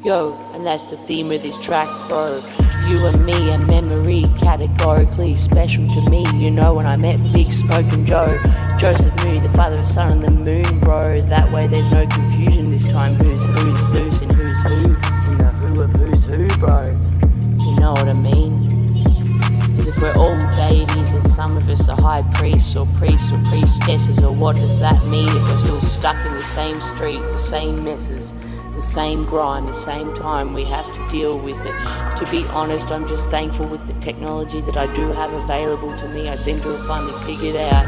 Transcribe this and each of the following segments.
Yo, and that's the theme of this track, bro. You and me, a memory categorically special to me. You know when I met Big Smoke and Joe. Joseph knew the father of sun and the moon, bro. That way there's no confusion this time. Who's Zeus and who's who? In the who of who's who, bro. You know what I mean? Because if we're all deities, then some of us are high priests or priestesses, or what does that mean if we're still stuck in the same street, the same messes, the same grind, the same time we have to deal with it? To be honest, I'm just thankful with the technology that I do have available to me. I seem to have finally figured out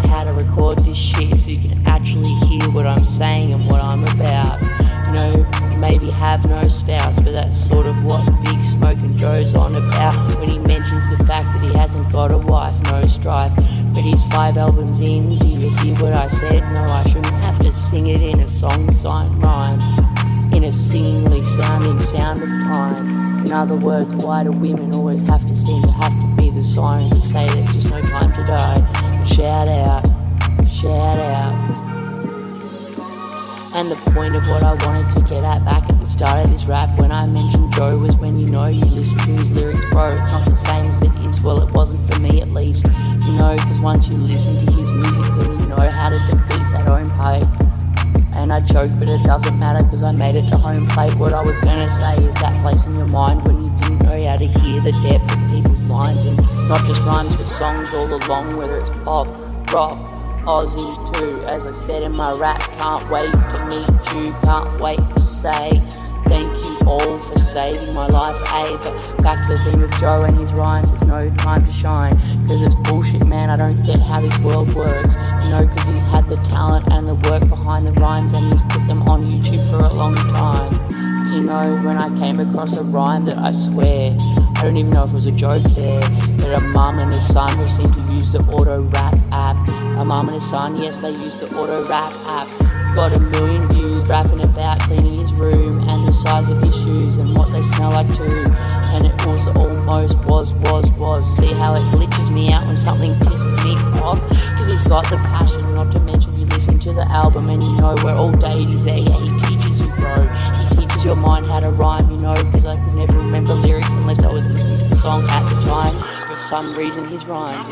how to record this shit so you can actually hear what I'm saying and what I'm about. You know, you maybe have no spouse, but that's sort of what Big Smoke and Joe's on about when he mentions the fact that he hasn't got a wife, no strife. But he's 5 albums in, do you hear what I said? No, I shouldn't have to sing it in a song-sign rhyme, in a singingly sounding sound of time. In other words, why do women always have to seem to have to be the sirens that say there's just no time to die? Shout out, shout out. And the point of what I wanted to get at back at the start of this rap when I mentioned Joe was when you listen to his lyrics, bro, it's not the same as it is. Well, it wasn't for me at least, because once you listen to his music then you know how to defeat that own plate. And I joke, but it doesn't matter because I made it to home plate. What I was gonna say is that place in your mind when you didn't know how to hear the depth of people's lines, and not just rhymes but songs all along, whether it's pop, rock, Aussie too. As I said in my rap, can't wait to meet you, can't wait to say thank you all for saving my life, But back to the thing with Joe and his rhymes, there's no time to shine, because it's bullshit, man. I don't get how this world works, because he's had the talent and the work behind the rhymes, and he's put them on YouTube for a long time. When I came across a rhyme that I swear, I don't even know if it was a joke there, but a mum and a son who seem to use the auto-rap app. A mum and a son, yes, they use the auto-rap app. Got 1 million views rapping about cleaning his room and the size of his shoes and what they smell like too. And it was almost was. See how it glitches me out when something pisses me off? Because he's got the passion, not to mention you listen to the album and we're all deities there. Yeah, he teaches you, bro. He teaches your mind how to rhyme, because I could never remember lyrics unless I was listening to the song at the time. For some reason his rhymes,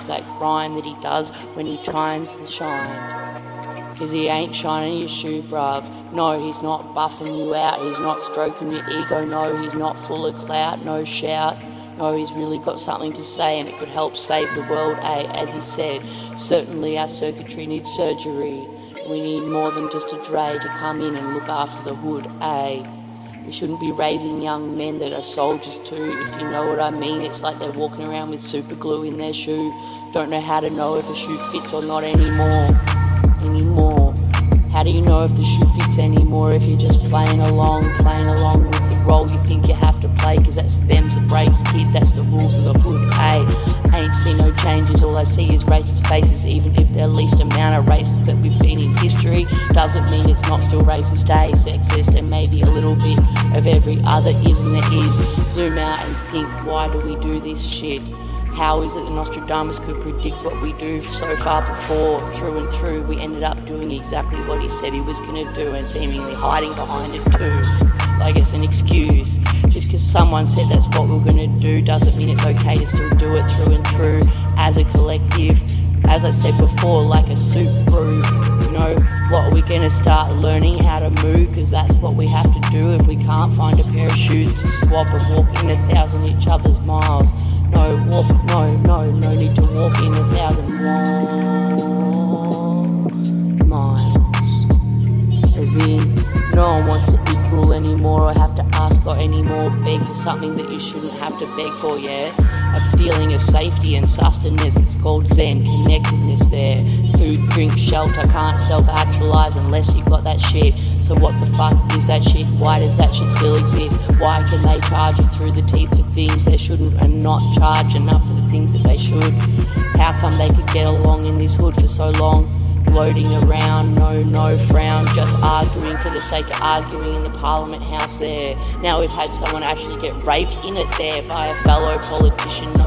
that rhyme that he does when he chimes the shine. Cause he ain't shining your shoe, bruv. No, he's not buffing you out. He's not stroking your ego. No, he's not full of clout, no shout. No, he's really got something to say and it could help save the world, As he said, certainly our circuitry needs surgery. We need more than just a Dre to come in and look after the hood, We shouldn't be raising young men that are soldiers too, if you know what I mean. It's like they're walking around with super glue in their shoe. Don't know how to know if a shoe fits or not anymore. How do you know if the shoe fits anymore if you're just playing along with the role you think you have to play? Cause that's them's the breaks, kid, that's the rules of the hood, Ain't seen no changes, all I see is racist faces. Even if they're least amount of racist that we've been in history, doesn't mean it's not still racist, sexist, and maybe a little bit of every other ism there is. Zoom out and think, why do we do this shit? How is it that Nostradamus could predict what we do so far before? Through and through, we ended up doing exactly what he said he was going to do and seemingly hiding behind it too. Like it's an excuse. Just because someone said that's what we're going to do doesn't mean it's okay to still do it through and through as a collective. As I said before, like a soup brew. What are we going to start learning how to move? Because that's what we have to do if we can't find a pair of shoes to swap and walk in 1,000 each other's miles. No need to walk in 1,000 miles. As in, no one wants to equal anymore or have to ask or anymore beg for something that you shouldn't have to beg for, A feeling of safety and sustenance, it's called Zen, connectedness there. Food, drink, shelter, can't self-actualize unless you got that shit. So what the fuck is that shit? Why does that shit still exist? Why can they charge you through the teeth for things they shouldn't and not charge enough for the things that they should? How come they could get along in this hood for so long? Floating around, no frown, just arguing for the sake of arguing in the Parliament House there. Now we've had someone actually get raped in it there by a fellow politician, not